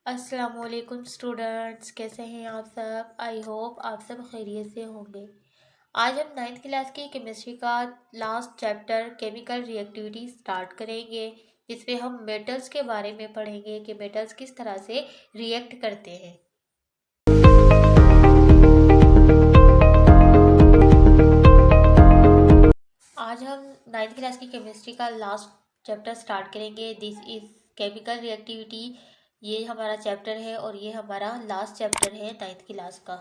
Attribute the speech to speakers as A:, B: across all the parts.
A: अस्सलामुअलैकुम स्टूडेंट्स, कैसे हैं आप सब। आई होप आप सब खैरियत से होंगे। आज हम नाइन्थ क्लास की केमिस्ट्री का last chapter chemical reactivity start करेंगे, जिसमें हम मेटल्स के बारे में पढ़ेंगे कि मेटल्स किस तरह से रिएक्ट करते हैं। आज हम नाइन्थ क्लास की केमिस्ट्री का लास्ट चैप्टर स्टार्ट करेंगे। This is chemical reactivity. ये हमारा चैप्टर है और ये हमारा लास्ट चैप्टर है नाइन्थ क्लास का।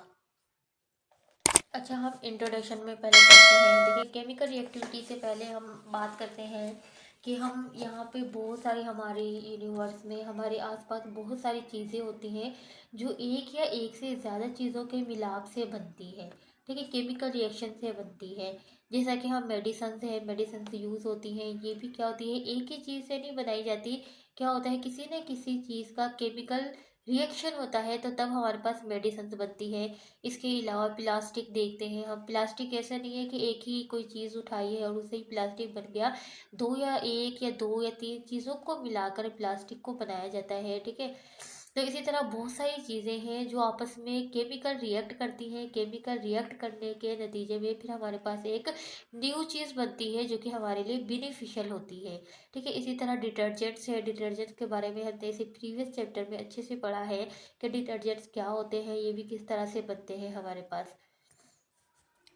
A: अच्छा, हम इंट्रोडक्शन में पहले करते हैं। देखिए, केमिकल रिएक्टिविटी से पहले हम बात करते हैं कि हम यहाँ पे बहुत सारी हमारे यूनिवर्स में हमारे आसपास बहुत सारी चीज़ें होती हैं जो एक या एक से ज़्यादा चीज़ों के मिलाप से बनती है। ठीक है, केमिकल रिएक्शन से बनती है। जैसा कि हम मेडिसन है, मेडिसन यूज़ होती हैं, ये भी क्या होती है, एक ही चीज़ से नहीं बनाई जाती। क्या होता है, किसी न किसी चीज़ का केमिकल रिएक्शन होता है तो तब हमारे पास मेडिसिन बनती है। इसके अलावा प्लास्टिक देखते हैं हम। प्लास्टिक ऐसा नहीं है कि एक ही कोई चीज़ उठाई है और उससे ही प्लास्टिक बन गया। दो या तीन चीज़ों को मिलाकर प्लास्टिक को बनाया जाता है। ठीक है, तो इसी तरह बहुत सारी चीज़ें हैं जो आपस में केमिकल रिएक्ट करती हैं। केमिकल रिएक्ट करने के नतीजे में फिर हमारे पास एक न्यू चीज़ बनती है जो कि हमारे लिए बेनिफिशियल होती है। ठीक है, इसी तरह डिटर्जेंट्स है। डिटर्जेंट्स के बारे में हमने इसे प्रीवियस चैप्टर में अच्छे से पढ़ा है कि डिटर्जेंट्स क्या होते हैं, ये भी किस तरह से बनते हैं हमारे पास।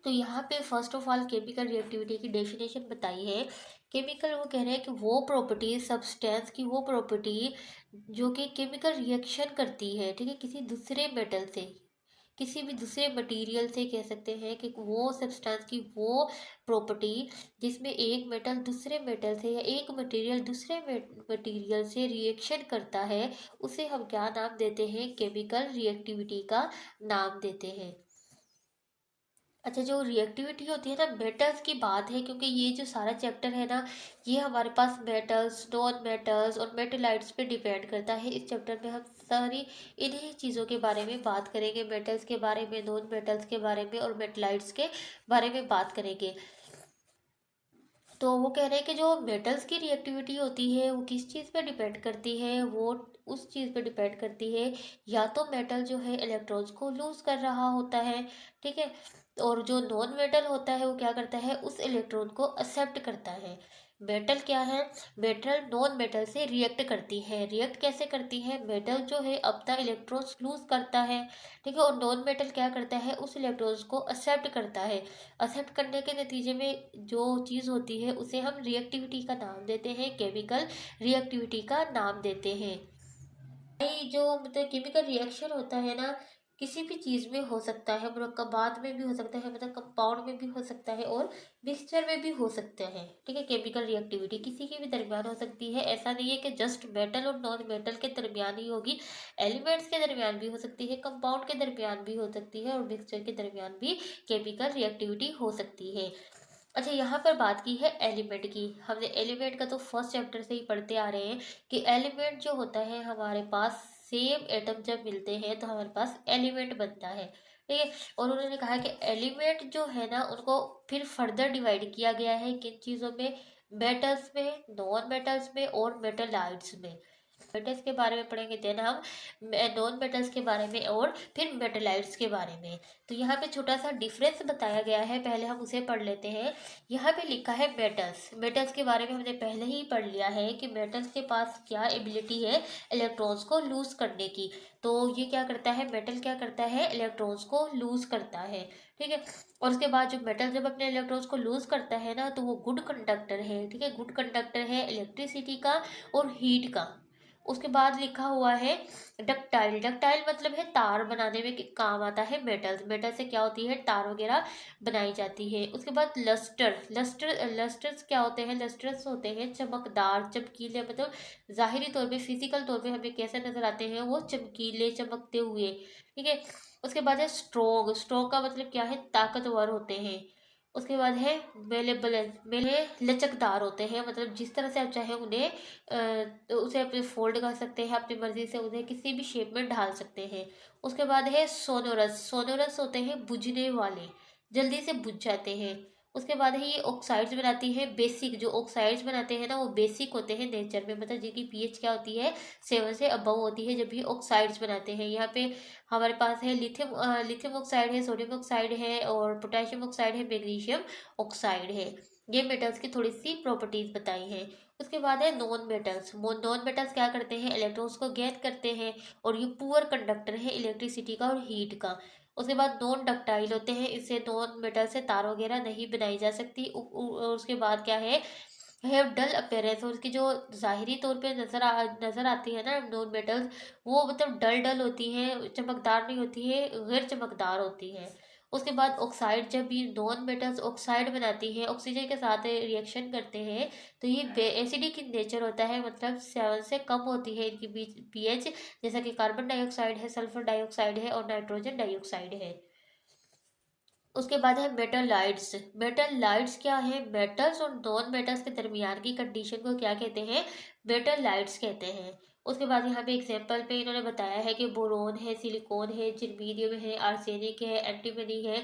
A: तो यहाँ पे first of all chemical reactivity की डेफिनेशन बताई है। केमिकल वो कह रहे हैं कि वो प्रॉपर्टी, सब्सटेंस की वो प्रॉपर्टी जो कि केमिकल रिएक्शन करती है। ठीक है, किसी दूसरे मेटल से, किसी भी दूसरे मटेरियल से, कह सकते हैं कि वो सब्सटेंस की वो प्रॉपर्टी जिसमें एक मेटल दूसरे मेटल से या एक मटेरियल दूसरे मटेरियल से रिएक्शन करता है, उसे हम क्या नाम देते हैं, केमिकल रिएक्टिविटी का नाम देते हैं। अच्छा, जो रिएक्टिविटी होती है ना, मेटल्स की बात है, क्योंकि ये जो सारा चैप्टर है ना, ये हमारे पास मेटल्स, नॉन मेटल्स और मेटेलाइट्स पे डिपेंड करता है। इस चैप्टर में हम सारी इन्हीं चीज़ों के बारे में बात करेंगे। मेटल्स के बारे में, नॉन मेटल्स के बारे में और मेटेलाइट्स के बारे में बात करेंगे। तो वो कह रहे हैं कि जो मेटल्स की रिएक्टिविटी होती है वो किस चीज़ पे डिपेंड करती है, वो उस चीज़ पे डिपेंड करती है, या तो मेटल जो है इलेक्ट्रॉन्स को लूज कर रहा होता है। ठीक है, और जो नॉन मेटल होता है वो क्या करता है, उस इलेक्ट्रॉन को एक्सेप्ट करता है। मेटल क्या है, मेटल नॉन मेटल से रिएक्ट करती है। रिएक्ट कैसे करती है, मेटल जो है अपना इलेक्ट्रॉन्स लूज करता है। ठीक है, और नॉन मेटल क्या करता है, उस इलेक्ट्रॉन्स को एक्सेप्ट करता है। एक्सेप्ट करने के नतीजे में जो चीज़ होती है उसे हम रिएक्टिविटी का नाम देते हैं, केमिकल रिएक्टिविटी का नाम देते हैं। भाई, जो मतलब केमिकल रिएक्शन होता है ना, किसी भी चीज़ में हो सकता है, मुरक्कबात में भी हो सकता है, मतलब कंपाउंड में भी हो सकता है और मिक्सचर में भी हो सकता है। ठीक है, केमिकल रिएक्टिविटी किसी के भी दरमियान हो सकती है। ऐसा नहीं है कि जस्ट मेटल और नॉन मेटल के दरमियान ही होगी। एलिमेंट्स के दरमियान भी हो सकती है, कंपाउंड के दरमियान भी हो सकती है और मिक्सचर के दरमियान भी केमिकल रिएक्टिविटी हो सकती है। अच्छा, यहाँ पर बात की है एलिमेंट की। हमने एलिमेंट का तो फर्स्ट चैप्टर से ही पढ़ते आ रहे हैं कि एलिमेंट जो होता है, हमारे पास सेम एटम जब मिलते हैं तो हमारे पास एलिमेंट बनता है। ठीक है, और उन्होंने कहा कि एलिमेंट जो है ना, उनको फिर फर्दर डिवाइड किया गया है किन चीज़ों में, मेटल्स में, नॉन मेटल्स में और मेटलाइट्स में। मेटल्स के बारे में पढ़ेंगे, देन हम नॉन मेटल्स के बारे में और फिर मेटेलाइट्स के बारे में। तो यहाँ पे छोटा सा डिफरेंस बताया गया है, पहले हम उसे पढ़ लेते हैं। यहाँ पे लिखा है मेटल्स। मेटल्स के बारे में हमने पहले ही पढ़ लिया है कि मेटल्स के पास क्या एबिलिटी है, इलेक्ट्रॉन्स को लूज करने की। तो ये क्या करता है, मेटल क्या करता है, इलेक्ट्रॉन्स को लूज करता है। ठीक है, और उसके बाद जो मेटल जब अपने इलेक्ट्रॉन्स को लूज करता है ना, तो वो गुड कंडक्टर है। ठीक है, गुड कंडक्टर है इलेक्ट्रिसिटी का और हीट का। उसके बाद लिखा हुआ है डक्टाइल। डक्टाइल मतलब है तार बनाने में काम आता है मेटल्स। मेटल से क्या होती है, तार वगैरह बनाई जाती है। उसके बाद लस्टर। लस्टर्स क्या होते हैं, लस्टर्स होते हैं चमकदार, चमकीले, मतलब जाहिरी तौर पे, फिजिकल तौर पे हमें कैसे नजर आते हैं, वो चमकीले, चमकते हुए। ठीक है, उसके बाद है स्ट्रोंग। स्ट्रोंग का मतलब क्या है, ताकतवर होते हैं। उसके बाद है मेलेबल। मेले लचकदार होते हैं, मतलब जिस तरह से आप चाहें उन्हें तो उसे अपने फोल्ड कर सकते हैं, अपनी मर्जी से उन्हें किसी भी शेप में ढाल सकते हैं। उसके बाद है सोनोरस। सोनोरस होते हैं बुझने वाले, जल्दी से बुझ जाते हैं। उसके बाद है ये ऑक्साइड्स बनाती है बेसिक, जो ऑक्साइड्स बनाते हैं ना वो बेसिक होते हैं नेचर में, मतलब जिनकी पीएच क्या होती है 7 से अबव होती है जब भी ऑक्साइड्स बनाते हैं। यहाँ पे हमारे पास है लिथियम ऑक्साइड है, सोडियम ऑक्साइड है और पोटेशियम ऑक्साइड है, मैग्नीशियम ऑक्साइड है। ये मेटल्स की थोड़ी सी प्रॉपर्टीज बताई हैं। उसके बाद है नॉन मेटल्स। नॉन मेटल्स क्या करते हैं, इलेक्ट्रॉन्स को गेन करते हैं और ये पुअर कंडक्टर है इलेक्ट्रिसिटी का और हीट का। उसके बाद नॉन डक्टाइल होते हैं, इससे नॉन मेटल से तार वगैरह नहीं बनाई जा सकती। उसके बाद क्या है डल अपेयरेंस, और उसकी जो ज़ाहिरी तौर पे नज़र आती है ना नॉन मेटल्स, वो मतलब डल डल होती हैं, चमकदार नहीं होती है, गैर चमकदार होती हैं। उसके बाद ऑक्साइड, जब भी नॉन मेटल्स ऑक्साइड बनाती है ऑक्सीजन के साथ रिएक्शन करते हैं तो ये एसिडिक इन नेचर होता है, मतलब 7 से कम होती है इनकी पीएच, जैसा कि कार्बन डाइऑक्साइड है, सल्फर डाइऑक्साइड है और नाइट्रोजन डाइऑक्साइड है। उसके बाद है मेटल लाइट्स। मेटल लाइट्स क्या है, मेटल्स और नॉन मेटल्स के दरमियान की कंडीशन को क्या कहते हैं, मेटल लाइट्स कहते हैं। उसके बाद यहाँ पे एग्जांपल पे इन्होंने बताया है कि बोरोन है, सिलिकॉन है, जर्मेनियम है, आर्सेनिक है, एंटीमनी है,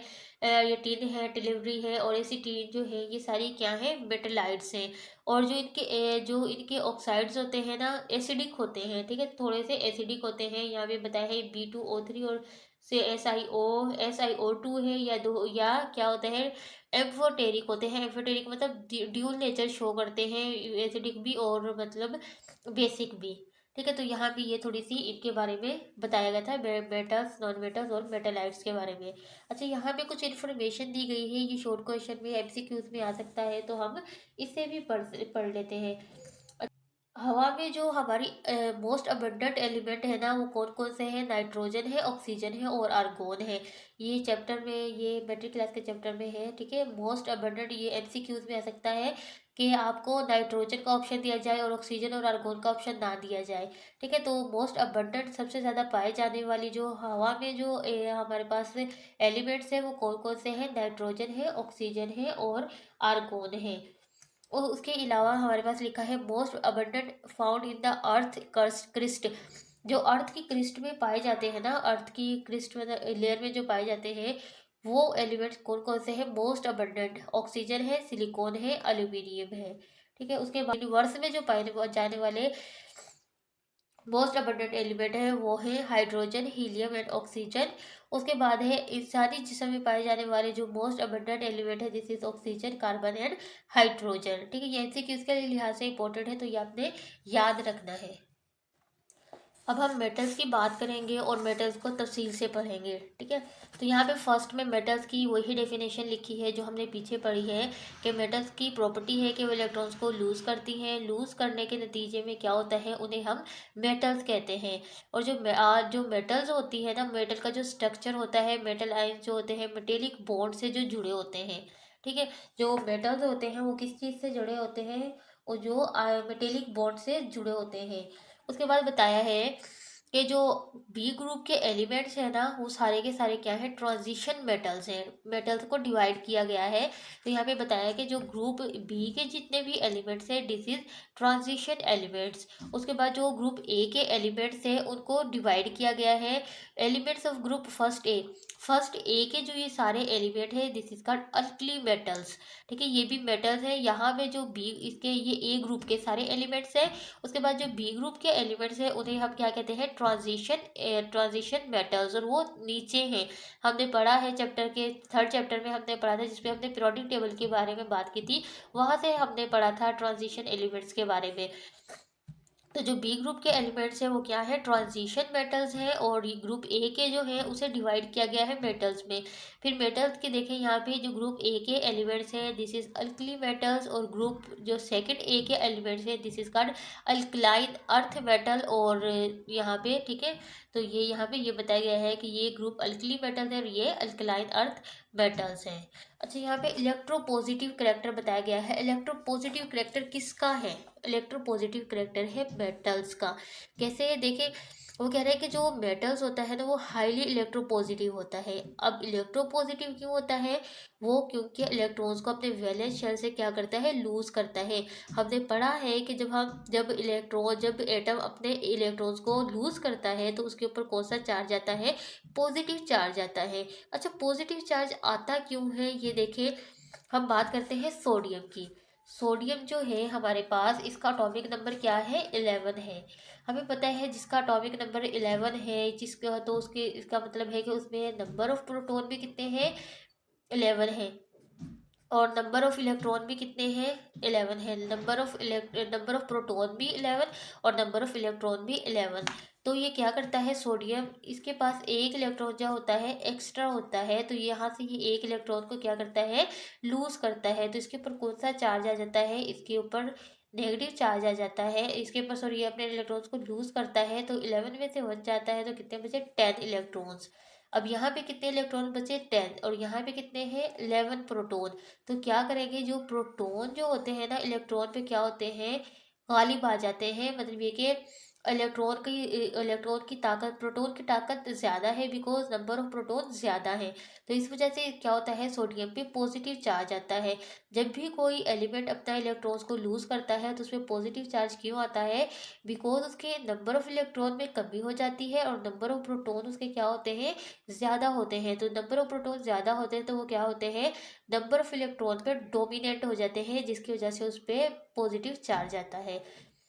A: ये टिन है, टिलिवरी है और एसीटीन जो है, ये सारी क्या है मेटल लाइट्स हैं। और जो इनके ऑक्साइड्स होते हैं ना एसिडिक होते हैं, ठीक है, थोड़े से एसिडिक होते हैं। यहाँ पे बताया है B2O3 और से SiO2 है, या क्या होता है एम्फोटेरिक होते हैं। एम्फोटेरिक मतलब ड्यूल नेचर शो करते हैं, एसिडिक भी और मतलब बेसिक भी। ठीक है, तो यहाँ भी ये थोड़ी सी इनके बारे में बताया गया था, मेटल्स, नॉन मेटल्स और मेटालाइट्स के बारे में। अच्छा, यहाँ पे कुछ इन्फॉर्मेशन दी गई है, ये शॉर्ट क्वेश्चन में MCQs में आ सकता है, तो हम इससे भी पढ़ लेते हैं। हवा में जो हमारी मोस्ट अबंडेंट एलिमेंट है ना वो कौन कौन से हैं, नाइट्रोजन है, ऑक्सीजन है और आर्गोन है। ये चैप्टर में, ये मैट्रिक क्लास के चैप्टर में है। ठीक है, मोस्ट अबंडेंट ये MCQs में आ सकता है कि आपको नाइट्रोजन का ऑप्शन दिया जाए और ऑक्सीजन और आर्गोन का ऑप्शन ना दिया जाए। ठीक है, तो मोस्ट अबंडेंट सबसे ज़्यादा पाए जाने वाली जो हवा में जो हमारे पास एलिमेंट्स है वो कौन कौन से हैं, नाइट्रोजन है, ऑक्सीजन है और आर्गोन है। और उसके अलावा हमारे पास लिखा है most abundant found in the earth crust. जो अर्थ की क्रिस्ट में पाए जाते हैं ना, अर्थ की क्रिस्ट में लेयर में जो पाए जाते हैं वो एलिमेंट्स कौन कौन से हैं, मोस्ट अबंडेंट ऑक्सीजन है, सिलिकॉन है, एल्यूमिनियम है। ठीक है, उसके बाद यूनिवर्स में जो पाए जाने वाले मोस्ट अबंडेंट एलिमेंट है वो है हाइड्रोजन, हीलियम एंड ऑक्सीजन। उसके बाद है इंसानी जिस्म में पाए जाने वाले जो मोस्ट अबंडेंट एलिमेंट है, this is oxygen, carbon and hydrogen. ठीक है, ये MCQs के लिहाज से इंपॉर्टेंट है, तो ये आपने याद रखना है। अब हम मेटल्स की बात करेंगे और मेटल्स को तफसील से पढ़ेंगे। ठीक है, तो यहाँ पे फर्स्ट में मेटल्स की वही डेफिनेशन लिखी है जो हमने पीछे पढ़ी है कि मेटल्स की प्रॉपर्टी है कि वो इलेक्ट्रॉन्स को लूज़ करती हैं। लूज़ करने के नतीजे में क्या होता है, उन्हें हम मेटल्स कहते हैं। और जो मेटल्स होती है ना, मेटल का जो स्ट्रक्चर होता है, मेटल आयन जो होते हैं मेटेलिक बॉन्ड से जो जुड़े होते हैं। ठीक है, जो मेटल्स होते हैं वो किस चीज़ से जुड़े होते हैं, और जो मेटेलिक बॉन्ड से जुड़े होते हैं। उसके बाद बताया है कि जो बी ग्रुप के एलिमेंट्स हैं ना वो सारे के सारे क्या है, ट्रांजिशन मेटल्स हैं। मेटल्स को डिवाइड किया गया है, तो यहाँ पे बताया है कि जो ग्रुप बी के जितने भी एलिमेंट्स हैं दिस इज ट्रांजिशन एलिमेंट्स। उसके बाद जो ग्रुप ए के एलिमेंट्स हैं उनको डिवाइड किया गया है, elements of group first A के जो ये सारे एलिमेंट है this is called alkali metals. ठीक है, ये भी मेटल्स है। यहाँ पे जो बी इसके ये ए ग्रुप के सारे एलिमेंट्स हैं, उसके बाद जो बी ग्रुप के एलिमेंट्स हैं उन्हें हम क्या कहते हैं, ट्रांजिशन मेटल्स, और वो नीचे हैं। हमने पढ़ा है चैप्टर के थर्ड चैप्टर में हमने पढ़ा था, जिसपे हमने पीरियोडिक टेबल के बारे में बात की थी, वहाँ से हमने पढ़ा था ट्रांजिशन एलिमेंट्स के बारे में। तो जो बी ग्रुप के एलिमेंट्स हैं वो क्या है, ट्रांजिशन मेटल्स हैं, और ये ग्रुप ए के जो है उसे डिवाइड किया गया है मेटल्स में। फिर मेटल्स के देखें यहाँ पे जो ग्रुप ए के एलिमेंट्स हैं दिस इज अल्कली मेटल्स, और ग्रुप जो सेकंड ए के एलिमेंट्स हैं this is called alkaline earth metal. और यहाँ पे ठीक है, तो ये यहाँ पे ये बताया गया है कि ये ग्रुप अल्कली मेटल्स है और ये अल्कलाइन अर्थ मेटल्स हैं। अच्छा, यहाँ पे इलेक्ट्रोपॉजिटिव करेक्टर बताया गया है। इलेक्ट्रोपॉजिटिव करेक्टर किसका है, इलेक्ट्रोपॉजिटिव करेक्टर है मेटल्स का। कैसे देखें, वो कह रहे हैं कि जो मेटल्स होता है ना वो हाईली इलेक्ट्रोपॉजिटिव होता है। अब इलेक्ट्रोपॉजिटिव क्यों होता है, वो क्योंकि इलेक्ट्रॉन्स को अपने वैलेंस शेल से क्या करता है, लूज करता है। हमने पढ़ा है कि जब एटम अपने इलेक्ट्रॉन्स को लूज करता है तो उसके ऊपर कौन सा चार्ज आता है, पॉजिटिव चार्ज आता है। अच्छा, पॉजिटिव चार्ज आता क्यों है, ये देखें, हम बात करते हैं सोडियम की। सोडियम जो है हमारे पास, इसका अटोमिक नंबर क्या है, 11 है। हमें पता है जिसका अटोमिक नंबर 11 है, जिसका तो उसके इसका मतलब है कि उसमें नंबर ऑफ प्रोटॉन भी कितने हैं, 11 है। और नंबर ऑफ इलेक्ट्रॉन भी कितने हैं, 11 है। नंबर ऑफ प्रोटॉन भी 11 और नंबर ऑफ इलेक्ट्रॉन भी 11। तो ये क्या करता है सोडियम, इसके पास एक इलेक्ट्रॉन जो होता है एक्स्ट्रा होता है, तो यहाँ से ये एक इलेक्ट्रॉन को क्या करता है, लूज करता है। तो इसके ऊपर कौन सा चार्ज आ जाता है, इसके ऊपर नेगेटिव चार्ज आ जाता है। इसके ऊपर सॉरी, ये अपने इलेक्ट्रॉन्स को लूज करता है, तो 11 में से 1 जाता है, तो कितने बचे, 10 इलेक्ट्रॉन्स। अब यहाँ पे कितने इलेक्ट्रॉन बचे, 10, और यहाँ पे कितने हैं, 11 प्रोटॉन। तो क्या करेंगे, जो प्रोटॉन जो होते हैं ना इलेक्ट्रॉन पे क्या होते हैं, गालिब आ जाते हैं। मतलब ये कि इलेक्ट्रॉन की ताकत, प्रोटॉन की ताकत ज़्यादा है, बिकॉज नंबर ऑफ प्रोटॉन ज़्यादा है। तो इस वजह से क्या होता है, सोडियम पे पॉजिटिव चार्ज आता है। जब भी कोई एलिमेंट अपना इलेक्ट्रॉन्स को लूज करता है तो उसमें पॉजिटिव चार्ज क्यों आता है, बिकॉज उसके नंबर ऑफ इलेक्ट्रॉन में कमी हो जाती है और नंबर ऑफ प्रोटॉन उसके क्या होते हैं, ज़्यादा होते हैं। तो नंबर ऑफ प्रोटॉन ज़्यादा होते हैं तो वो क्या होते हैं, नंबर ऑफ इलेक्ट्रॉन पर डोमिनेट हो जाते हैं, जिसकी वजह से उस पर पॉजिटिव चार्ज आता है।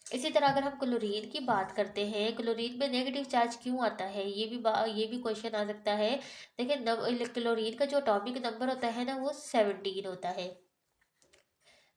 A: इसी तरह अगर हम क्लोरीन की बात करते हैं, क्लोरीन में नेगेटिव चार्ज क्यों आता है, ये भी क्वेश्चन आ सकता है। देखिए क्लोरीन का जो अटॉमिक नंबर होता है ना वो 17 होता है।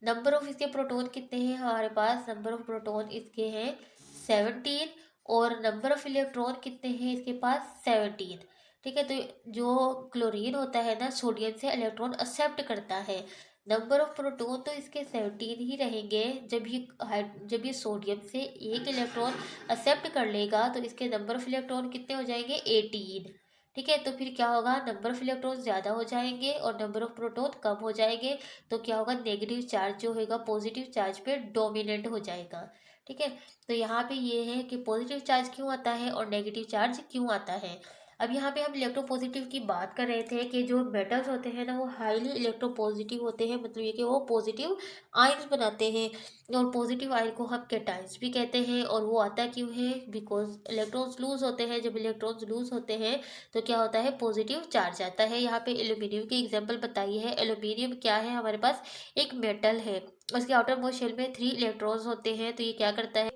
A: नंबर ऑफ इसके प्रोटॉन कितने हैं हमारे पास, नंबर ऑफ प्रोटॉन इसके हैं 17, और नंबर ऑफ इलेक्ट्रॉन कितने हैं इसके पास, 17। ठीक है, तो जो क्लोरीन होता है ना सोडियम से इलेक्ट्रॉन एक्सेप्ट करता है। नंबर ऑफ प्रोटॉन तो इसके 17 ही रहेंगे। जब ये सोडियम से एक इलेक्ट्रॉन एक्सेप्ट कर लेगा तो इसके नंबर ऑफ इलेक्ट्रॉन कितने हो जाएंगे, 18। ठीक है, तो फिर क्या होगा, नंबर ऑफ इलेक्ट्रॉन ज़्यादा हो जाएंगे और नंबर ऑफ प्रोटॉन कम हो जाएंगे। तो क्या होगा, नेगेटिव चार्ज जो होगा पॉजिटिव चार्ज पे डोमिनेट हो जाएगा। ठीक है, तो यहाँ पे ये है कि पॉजिटिव चार्ज क्यों आता है और नेगेटिव चार्ज क्यों आता है। अब यहाँ पे हम इलेक्ट्रोपॉजिटिव की बात कर रहे थे कि जो मेटल्स होते हैं ना वो हाईली इलेक्ट्रोपॉजिटिव होते हैं, मतलब ये कि वो पॉजिटिव आयन्स बनाते हैं। और पॉजिटिव आयन को हम कैटायन्स भी कहते हैं। और वो आता क्यों है, बिकॉज इलेक्ट्रॉन्स लूज होते हैं। जब इलेक्ट्रॉन्स लूज होते हैं तो क्या होता है, पॉजिटिव चार्ज आता है। यहाँ पे एल्यूमिनियम की एग्जांपल बताई है। एल्यूमिनियम क्या है, हमारे पास एक मेटल है, उसके आउटर मोस्ट शेल में 3 इलेक्ट्रॉन्स होते हैं। तो ये क्या करता है,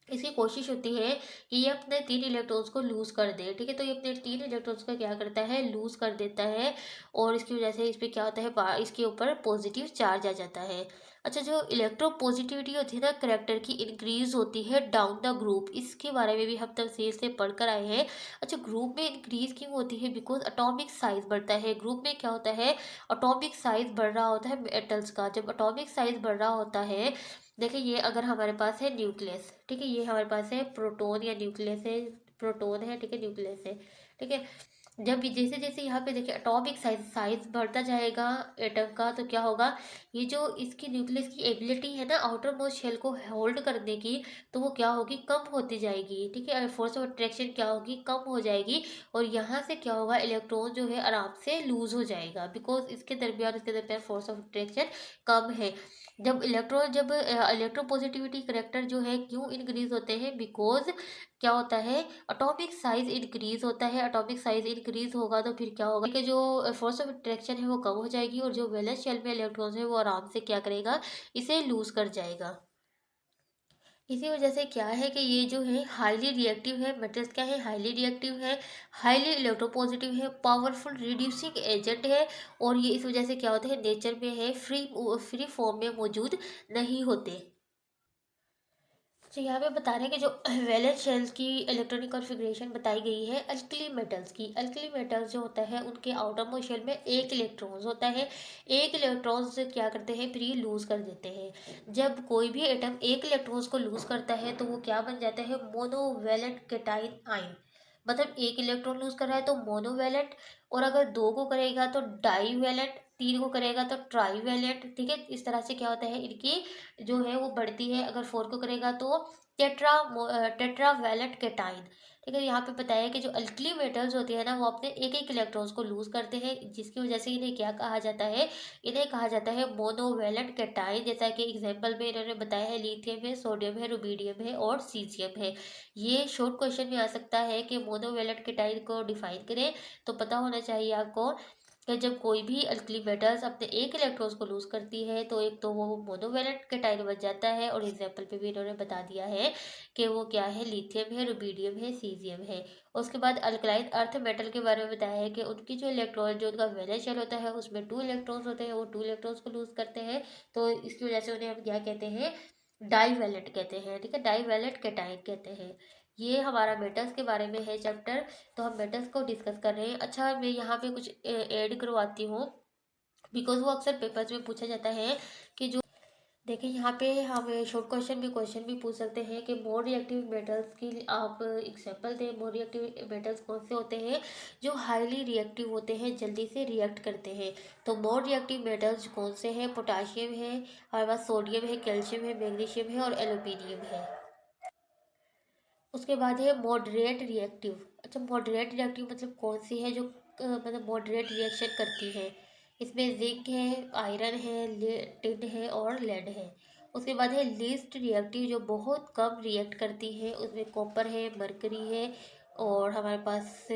A: इसकी कोशिश होती है कि ये अपने 3 इलेक्ट्रॉन्स को लूज कर दे। ठीक है, तो ये अपने 3 इलेक्ट्रॉन्स का क्या करता है, लूज कर देता है। और इसकी वजह से इस पर क्या होता है, इसके ऊपर पॉजिटिव चार्ज आ जाता है। अच्छा, जो इलेक्ट्रोपॉजिटिविटी होती है ना, करेक्टर की इंक्रीज होती है डाउन द ग्रुप, इसके बारे में भी हम तफसील से पढ़ कर आए हैं। अच्छा, ग्रुप में इंक्रीज क्यों होती है, बिकॉज अटोमिक साइज बढ़ता है। ग्रुप में क्या होता है, अटोमिक साइज बढ़ रहा होता है मेटल्स का। जब अटोमिक साइज बढ़ रहा होता है, देखिए ये अगर हमारे पास है न्यूक्लियस, ठीक है, ये हमारे पास है प्रोटॉन या न्यूक्लियस है, प्रोटॉन है, ठीक है, न्यूक्लियस है। ठीक है, जब भी जैसे जैसे यहाँ पे देखिए एटॉमिक साइज साइज बढ़ता जाएगा एटम का, तो क्या होगा, ये जो इसकी न्यूक्लियस की एबिलिटी है ना आउटर मोस्ट शेल को होल्ड करने की, तो वो क्या होगी, कम होती जाएगी। ठीक है, फोर्स ऑफ अट्रैक्शन क्या होगी, कम हो जाएगी। और यहाँ से क्या होगा, इलेक्ट्रॉन जो है आराम से लूज हो जाएगा, बिकॉज इसके दरमियान फोर्स ऑफ अट्रैक्शन कम है। जब इलेक्ट्रोपॉजिटिविटी करेक्टर जो है क्यों इंक्रीज होते हैं, बिकॉज क्या होता है, अटोमिक साइज इंक्रीज होता है। अटोमिक साइज इंक्रीज होगा तो फिर क्या होगा कि जो फोर्स ऑफ अट्रैक्शन है वो कम हो जाएगी, और जो वैलेंस शेल में इलेक्ट्रॉन्स है वो आराम से क्या करेगा, इसे लूज कर जाएगा। इसी वजह से क्या है कि ये जो है हाईली रिएक्टिव है, मेटल्स क्या है, हाईली रिएक्टिव है, हाईली इलेक्ट्रोपॉजिटिव है, पावरफुल रिड्यूसिंग एजेंट है। और ये इस वजह से क्या होता है, नेचर में है फ्री फॉर्म में मौजूद नहीं होते। तो यहाँ पे बता रहे हैं कि जो वैलेंस शेल्स की इलेक्ट्रॉनिक कॉन्फ़िगरेशन बताई गई है अल्कली मेटल्स की। अल्कली मेटल्स जो होता है उनके आउटर मोस्ट शेल में एक इलेक्ट्रॉन्स होता है। एक इलेक्ट्रॉन्स क्या करते हैं, फ्री लूज कर देते हैं। जब कोई भी एटम एक इलेक्ट्रॉन्स को लूज करता है तो वो क्या बन जाता है, मोनोवैलेंट कैटाइन आयन। मतलब एक इलेक्ट्रॉन लूज कर रहा है तो मोनोवैलेंट, और अगर 2 को करेगा तो डाईवैलेंट, 3 को करेगा तो ट्राईवैलेंट। ठीक है, इस तरह से क्या होता है, इनकी जो है वो बढ़ती है। अगर 4 को करेगा तो टेट्रावैलेंट कैटाइन। ठीक है, यहाँ पे बताया है कि जो अल्कली मेटल्स होते हैं ना वो अपने एक एक इलेक्ट्रॉन्स को लूज करते हैं, जिसकी वजह से इन्हें क्या कहा जाता है, इन्हें कहा जाता है मोनोवैलेंट कैटाइन। जैसा कि एग्जाम्पल में इन्होंने बताया है, लिथियम है, सोडियम है, रुबीडियम है और सीजियम है। ये शॉर्ट क्वेश्चन में आ सकता है कि मोनोवैलेंट कैटाइन को डिफाइन करें। तो पता होना चाहिए आपको कि जब कोई भी अल्कली मेटल्स अपने एक इलेक्ट्रॉन्स को लूज करती है तो एक तो वो मोनोवैलेंट कैटायन बन जाता है, और एग्जाम्पल पे भी इन्होंने बता दिया है कि वो क्या है, लिथियम है, रुबीडियम है, सीजियम है। उसके बाद अल्कलाइन अर्थ मेटल के बारे में बताया है कि उनकी जो इलेक्ट्रॉन, जो उनका वैलेंस शेल होता है उसमें 2 इलेक्ट्रॉन्स होते हैं, वो 2 इलेक्ट्रॉन्स को लूज करते हैं। तो इसकी वजह से उन्हें हम क्या कहते हैं, डाईवैलेंट कहते हैं। ठीक है, डाईवैलेंट कैटायन कहते हैं। ये हमारा मेटल्स के बारे में है चैप्टर। तो हम मेटल्स को डिस्कस कर रहे हैं। अच्छा, मैं यहाँ पे कुछ ऐड करवाती हूँ, बिकॉज वो अक्सर पेपर्स में पूछा जाता है कि जो, देखिए यहाँ पे हम शॉर्ट क्वेश्चन भी पूछ सकते हैं कि मोर रिएक्टिव मेटल्स की आप एग्जांपल दें। मोर रिएक्टिव मेटल्स कौन से होते हैं, जो हाईली रिएक्टिव होते हैं, जल्दी से रिएक्ट करते हैं। तो मोर रिएक्टिव मेटल्स कौन से हैं, पोटाशियम है, हमारे पास सोडियम है, कैल्शियम है, मैग्नीशियम है और एल्यूमिनियम है। उसके बाद है मॉडरेट रिएक्टिव। अच्छा, मॉडरेट रिएक्टिव मतलब कौन सी है, जो मतलब मॉडरेट रिएक्शन करती है। इसमें जिंक है, आयरन है, टिन है और लेड है। उसके बाद है लीस्ट रिएक्टिव, जो बहुत कम रिएक्ट करती है। उसमें कॉपर है, मरकरी है और हमारे पास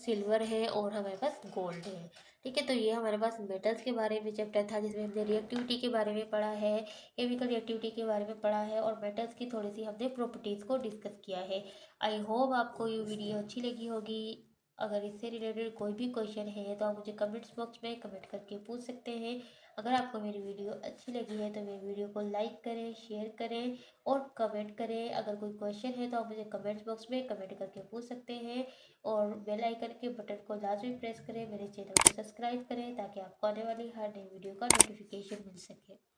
A: सिल्वर है और हमारे पास गोल्ड है। ठीक है, तो ये हमारे पास मेटल्स के बारे में चैप्टर था, जिसमें हमने रिएक्टिविटी के बारे में पढ़ा है, केमिकल रिएक्टिविटी के बारे में पढ़ा है और मेटल्स की थोड़ी सी हमने प्रॉपर्टीज़ को डिस्कस किया है। आई होप आपको ये वीडियो अच्छी लगी होगी। अगर इससे रिलेटेड कोई भी क्वेश्चन है तो आप मुझे कमेंट्स बॉक्स में कमेंट करके पूछ सकते हैं। अगर आपको मेरी वीडियो अच्छी लगी है तो मेरी वीडियो को लाइक करें, शेयर करें और कमेंट करें। अगर कोई क्वेश्चन है तो आप मुझे कमेंट्स बॉक्स में कमेंट करके पूछ सकते हैं। और बेल आइकन के बटन को लाजमी प्रेस करें, मेरे चैनल को सब्सक्राइब करें ताकि आपको आने वाली हर नई वीडियो का नोटिफिकेशन मिल सके।